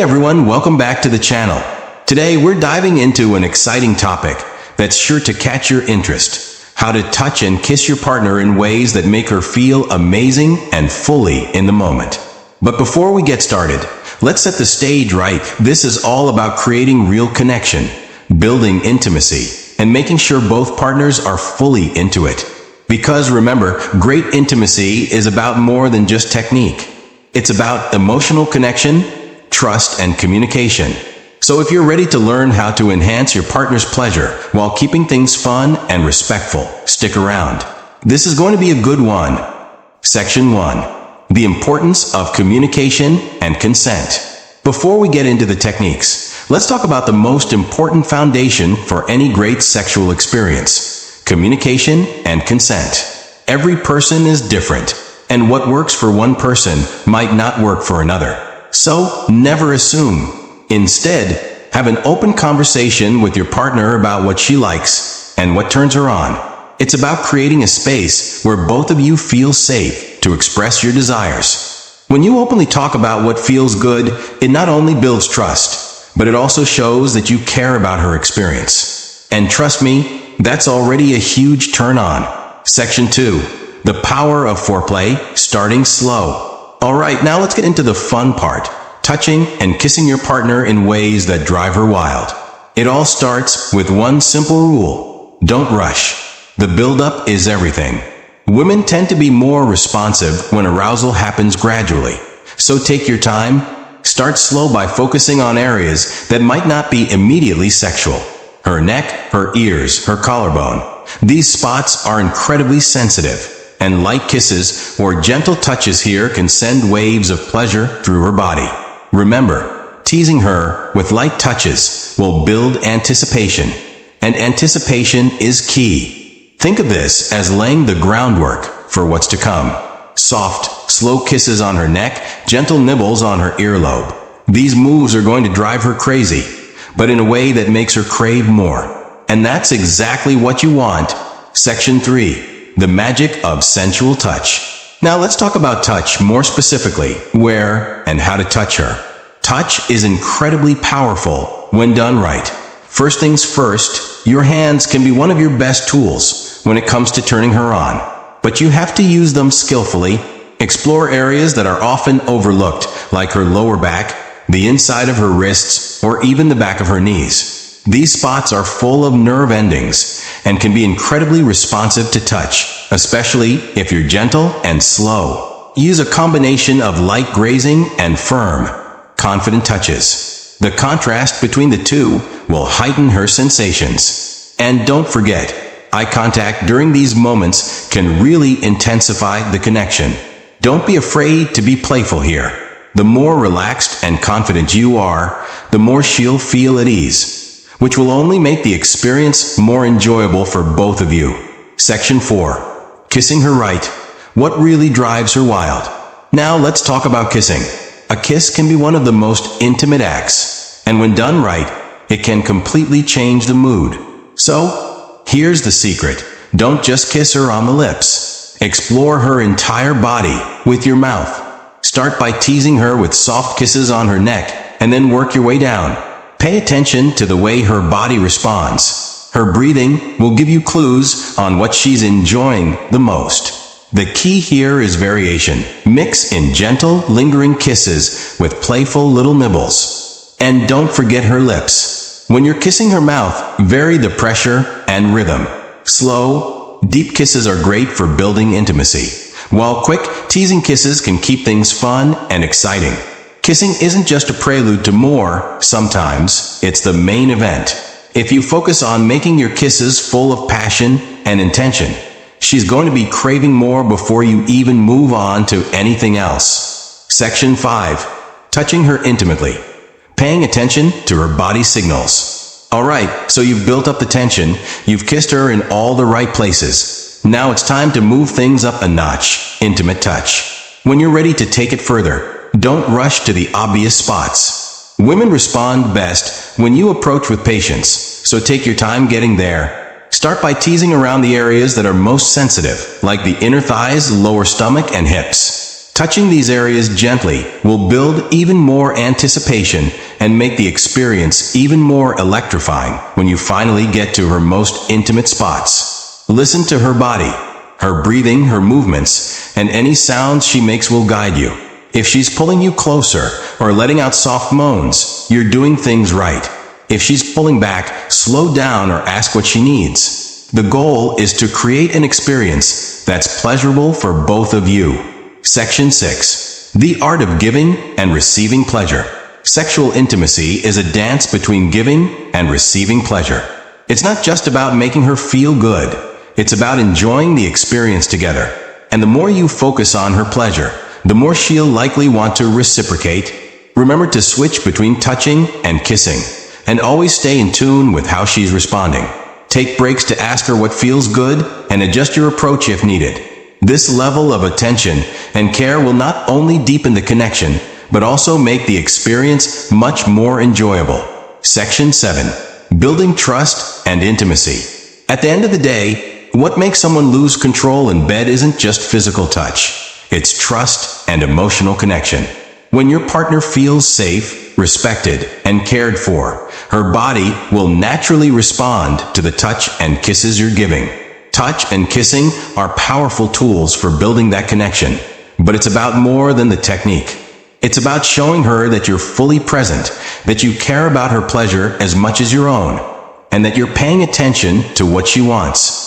everyone, welcome back to the channel. Today we're diving into an exciting topic that's sure to catch your interest. How to touch and kiss your partner in ways that make her feel amazing and fully in the moment. But before we get started, let's set the stage right. This is all about creating real connection, building intimacy, and making sure both partners are fully into it. Because remember, great intimacy is about more than just technique. It's about emotional connection, trust, and communication. So if you're ready to learn how to enhance your partner's pleasure while keeping things fun and respectful, stick around. This is going to be a good one. Section 1. The importance of communication and consent. Before we get into the techniques, let's talk about the most important foundation for any great sexual experience. Communication and consent. Every person is different, and what works for one person might not work for another. So, never assume. Instead, have an open conversation with your partner about what she likes and what turns her on. It's about creating a space where both of you feel safe to express your desires. When you openly talk about what feels good, it not only builds trust, but it also shows that you care about her experience. And trust me, that's already a huge turn on. Section 2. The power of foreplay, starting slow. Alright, now let's get into the fun part. Touching and kissing your partner in ways that drive her wild. It all starts with one simple rule. Don't rush. The build-up is everything. Women tend to be more responsive when arousal happens gradually. So take your time. Start slow by focusing on areas that might not be immediately sexual. Her neck, her ears, her collarbone. These spots are incredibly sensitive, and light kisses or gentle touches here can send waves of pleasure through her body. Remember, teasing her with light touches will build anticipation, and anticipation is key. Think of this as laying the groundwork for what's to come. Soft, slow kisses on her neck, gentle nibbles on her earlobe. These moves are going to drive her crazy, but in a way that makes her crave more. And that's exactly what you want. Section 3. The magic of sensual touch. Now let's talk about touch more specifically, where and how to touch her. Touch is incredibly powerful when done right. First things first, your hands can be one of your best tools when it comes to turning her on. But you have to use them skillfully. Explore areas that are often overlooked, like her lower back, the inside of her wrists, or even the back of her knees. These spots are full of nerve endings and can be incredibly responsive to touch, especially if you're gentle and slow. Use a combination of light grazing and firm, confident touches. The contrast between the two will heighten her sensations. And don't forget, eye contact during these moments can really intensify the connection. Don't be afraid to be playful here. The more relaxed and confident you are, the more she'll feel at ease, which will only make the experience more enjoyable for both of you. Section 4. Kissing her right. What really drives her wild? Now let's talk about kissing. A kiss can be one of the most intimate acts, and when done right, it can completely change the mood. So, here's the secret. Don't just kiss her on the lips. Explore her entire body with your mouth. Start by teasing her with soft kisses on her neck, and then work your way down. Pay attention to the way her body responds. Her breathing will give you clues on what she's enjoying the most. The key here is variation. Mix in gentle, lingering kisses with playful little nibbles. And don't forget her lips. When you're kissing her mouth, vary the pressure and rhythm. Slow, deep kisses are great for building intimacy, while quick, teasing kisses can keep things fun and exciting. Kissing isn't just a prelude to more, sometimes it's the main event. If you focus on making your kisses full of passion and intention, she's going to be craving more before you even move on to anything else. Section 5. Touching her intimately. Paying attention to her body signals. Alright, so you've built up the tension, you've kissed her in all the right places. Now it's time to move things up a notch. Intimate touch. When you're ready to take it further, don't rush to the obvious spots. Women respond best when you approach with patience, so take your time getting there. Start by teasing around the areas that are most sensitive, like the inner thighs, lower stomach, and hips. Touching these areas gently will build even more anticipation and make the experience even more electrifying when you finally get to her most intimate spots. Listen to her body. Her breathing, her movements, and any sounds she makes will guide you. If she's pulling you closer or letting out soft moans, you're doing things right. If she's pulling back, slow down or ask what she needs. The goal is to create an experience that's pleasurable for both of you. Section 6. The art of giving and receiving pleasure. Sexual intimacy is a dance between giving and receiving pleasure. It's not just about making her feel good. It's about enjoying the experience together. And the more you focus on her pleasure, the more she'll likely want to reciprocate. Remember to switch between touching and kissing, and always stay in tune with how she's responding. Take breaks to ask her what feels good and adjust your approach if needed. This level of attention and care will not only deepen the connection, but also make the experience much more enjoyable. Section 7. Building trust and intimacy. At the end of the day, what makes someone lose control in bed isn't just physical touch. It's trust and emotional connection. When your partner feels safe, respected, and cared for, her body will naturally respond to the touch and kisses you're giving. Touch and kissing are powerful tools for building that connection, but it's about more than the technique. It's about showing her that you're fully present, that you care about her pleasure as much as your own, and that you're paying attention to what she wants.